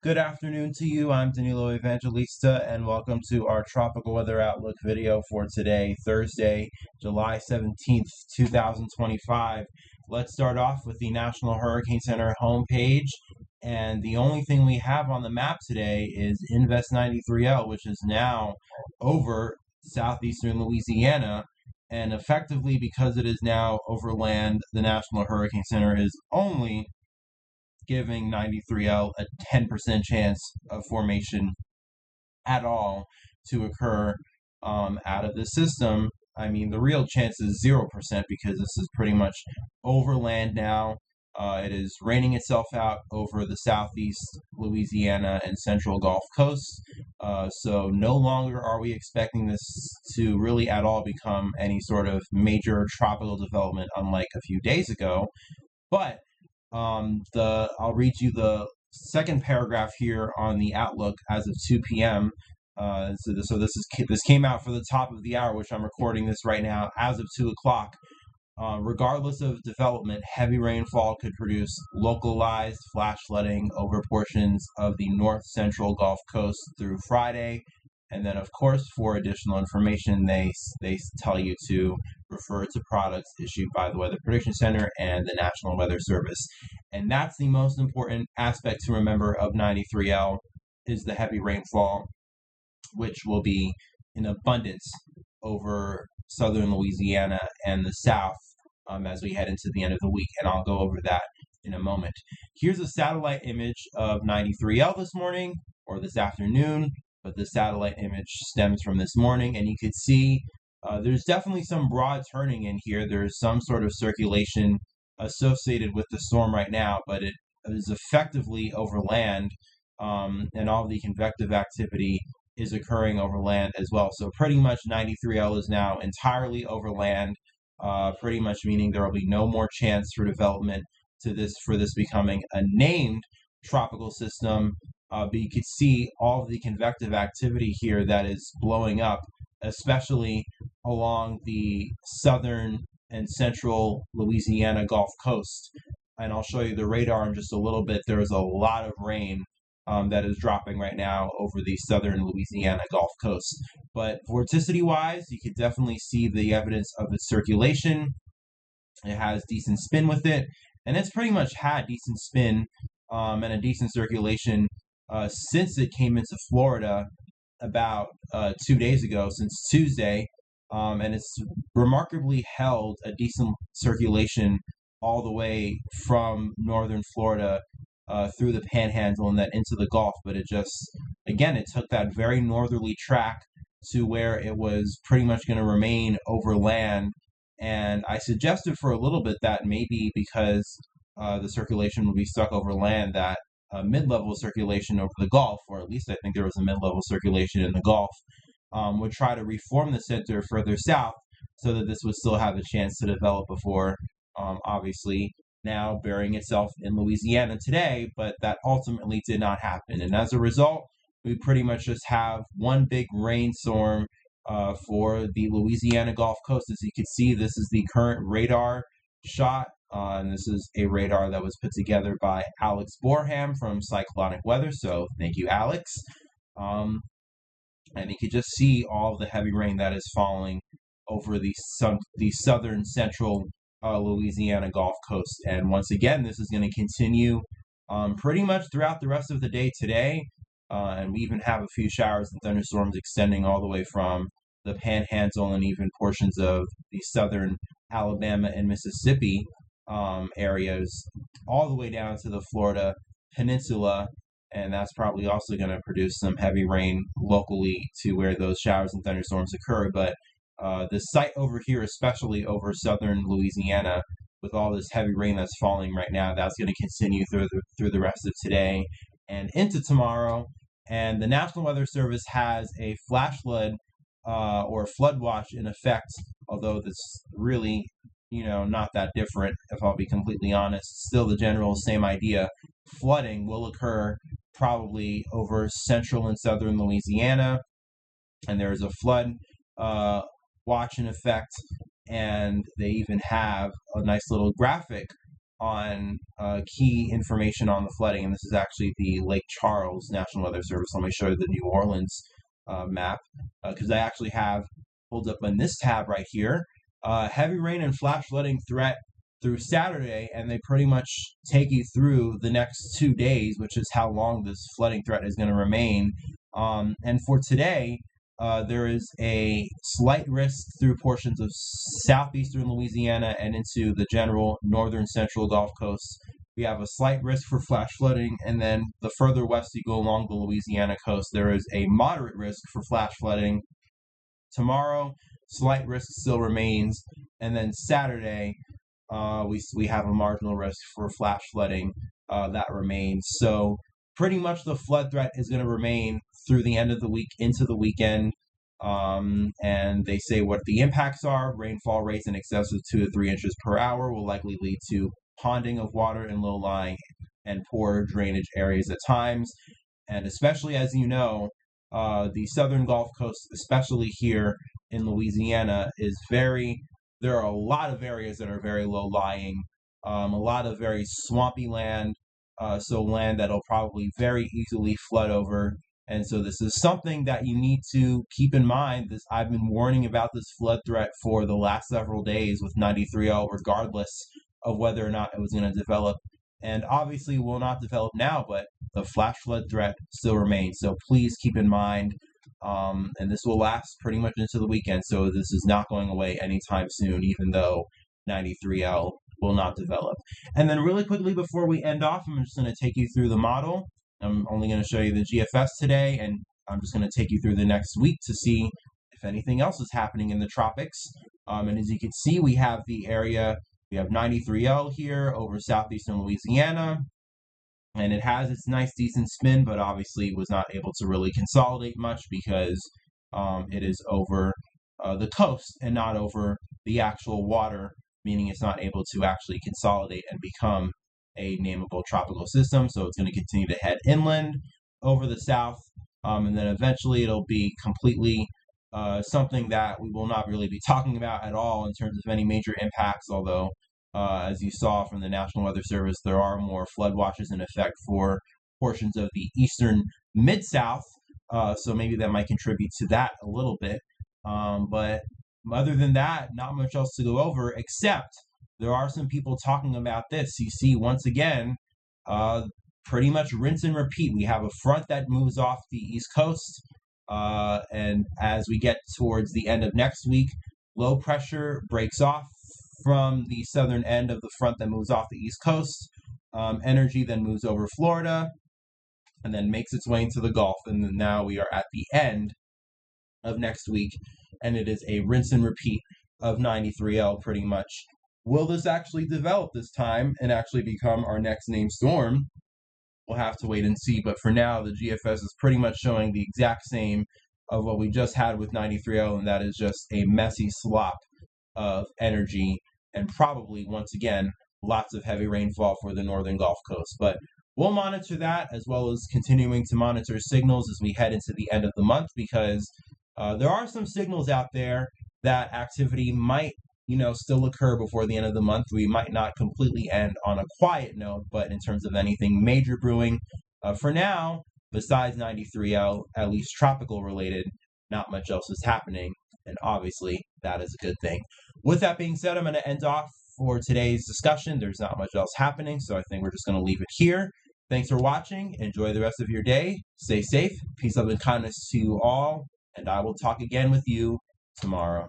Good afternoon to you. I'm Danilo Evangelista, and welcome to our tropical weather outlook video for today, Thursday, July 17th, 2025. Let's start off with the National Hurricane Center homepage. And the only thing we have on the map today is Invest 93L, which is now over southeastern Louisiana. And effectively, because it is now over land, the National Hurricane Center is only giving 93L a 10% chance of formation at all to occur out of the system. I mean, the real chance is 0% because this is pretty much over land now. It is raining itself out over the southeast Louisiana and central Gulf Coast. So no longer are we expecting this to really at all become any sort major tropical development, unlike a few days ago. But I'll read you the second paragraph here on the outlook as of 2 p.m. This came out for the top of the hour, which I'm recording this right now as of 2 o'clock. Regardless of development, heavy rainfall could produce localized flash flooding over portions of the north central Gulf Coast through Friday. And then, of course, for additional information, they tell you to refer to products issued by the Weather Prediction Center and the National Weather Service. And that's the most important aspect to remember of 93L is the heavy rainfall, which will be in abundance over southern Louisiana and the south as we head into the end of the week. And I'll go over that in a moment. Here's a satellite image of 93L this morning or this afternoon. But the satellite image stems from this morning, and you could see there's definitely some broad turning in here. There's some sort of circulation associated with the storm right now, but it is effectively over land, and all the convective activity is occurring over land as well. So pretty much 93L is now entirely over land, pretty much meaning there will be no more chance for development for this becoming a named tropical system. But you could see all of the convective activity here that is blowing up, especially along the southern and central Louisiana Gulf Coast. And I'll show you the radar in just a little bit. There is a lot of rain that is dropping right now over the southern Louisiana Gulf Coast. But vorticity-wise, you could definitely see the evidence of its circulation. It has decent spin with it, and it's pretty much had decent spin and a decent circulation since it came into Florida about 2 days ago, since Tuesday, and it's remarkably held a decent circulation all the way from northern Florida through the Panhandle and then into the Gulf. But it took that very northerly track to where it was pretty much going to remain over land. And I suggested for a little bit that maybe because the circulation would be stuck over land, that mid-level circulation over the Gulf, or at least I think there was a mid-level circulation in the Gulf, would try to reform the center further south so that this would still have a chance to develop before, obviously, now burying itself in Louisiana today, but that ultimately did not happen. And as a result, we pretty much just have one big rainstorm for the Louisiana Gulf Coast. As you can see, this is the current radar shot. And this is a radar that was put together by Alex Borham from Cyclonic Weather. So thank you, Alex. And you can just see all of the heavy rain that is falling over the southern central Louisiana Gulf Coast. And once again, this is going to continue pretty much throughout the rest of the day today. And we even have a few showers and thunderstorms extending all the way from the Panhandle and even portions of the southern Alabama and Mississippi areas all the way down to the Florida Peninsula, and that's probably also going to produce some heavy rain locally to where those showers and thunderstorms occur. But the site over here, especially over southern Louisiana, with all this heavy rain that's falling right now, that's going to continue through the rest of today and into tomorrow. And the National Weather Service has a flash flood or flood watch in effect, although this really not that different, if I'll be completely honest. Still the general same idea. Flooding will occur probably over central and southern Louisiana, and there's a flood watch in effect, and they even have a nice little graphic on key information on the flooding, and this is actually the Lake Charles National Weather Service. Let me show you the New Orleans map, because I actually have pulled up on this tab right here. Heavy rain and flash flooding threat through Saturday, and they pretty much take you through the next 2 days, which is how long this flooding threat is going to remain. And for today, there is a slight risk through portions of southeastern Louisiana and into the general northern central Gulf Coast. We have a slight risk for flash flooding, and then the further west you go along the Louisiana coast, there is a moderate risk for flash flooding. Tomorrow, slight risk still remains, and then Saturday, we have a marginal risk for flash flooding that remains. So pretty much the flood threat is going to remain through the end of the week into the weekend. And they say what the impacts are. Rainfall rates in excess of 2 to 3 inches per hour will likely lead to ponding of water in low-lying and poor drainage areas at times. And especially, as you know, the southern Gulf Coast, especially here in Louisiana, there are a lot of areas that are very low-lying, a lot of very swampy land, so land that'll probably very easily flood over. And so this is something that you need to keep in mind. I've been warning about this flood threat for the last several days with 93L, regardless of whether or not it was going to develop. And obviously will not develop now, but the flash flood threat still remains. So please keep in mind, and this will last pretty much into the weekend. So this is not going away anytime soon, even though 93L will not develop. And then really quickly before we end off, I'm just going to take you through the model. I'm only going to show you the GFS today, and I'm just going to take you through the next week to see if anything else is happening in the tropics. And as you can see, we have the area, we have 93L here over southeastern Louisiana, and it has its nice decent spin, but obviously was not able to really consolidate much because it is over the coast and not over the actual water, meaning it's not able to actually consolidate and become a nameable tropical system. So it's going to continue to head inland over the south, and then eventually it'll be completely something that we will not really be talking about at all in terms of any major impacts, although as you saw from the National Weather Service, there are more flood watches in effect for portions of the eastern mid-south, so maybe that might contribute to that a little bit. But other than that, not much else to go over, except there are some people talking about this. You see, once again, pretty much rinse and repeat. We have a front that moves off the East Coast, and as we get towards the end of next week, low pressure breaks off from the southern end of the front that moves off the East Coast. Energy then moves over Florida and then makes its way into the Gulf. And then now we are at the end of next week, and it is a rinse and repeat of 93L pretty much. Will this actually develop this time and actually become our next named storm? We'll have to wait and see. But for now, the GFS is pretty much showing the exact same of what we just had with 93L, and that is just a messy slop of energy and probably, once again, lots of heavy rainfall for the northern Gulf Coast. But we'll monitor that, as well as continuing to monitor signals as we head into the end of the month, because there are some signals out there that activity might still occur before the end of the month. We might not completely end on a quiet note, but in terms of anything major brewing, for now, besides 93L, at least tropical related, not much else is happening. And obviously, that is a good thing. With that being said, I'm going to end off for today's discussion. There's not much else happening, so I think we're just going to leave it here. Thanks for watching. Enjoy the rest of your day. Stay safe. Peace, love, and kindness to you all. And I will talk again with you tomorrow.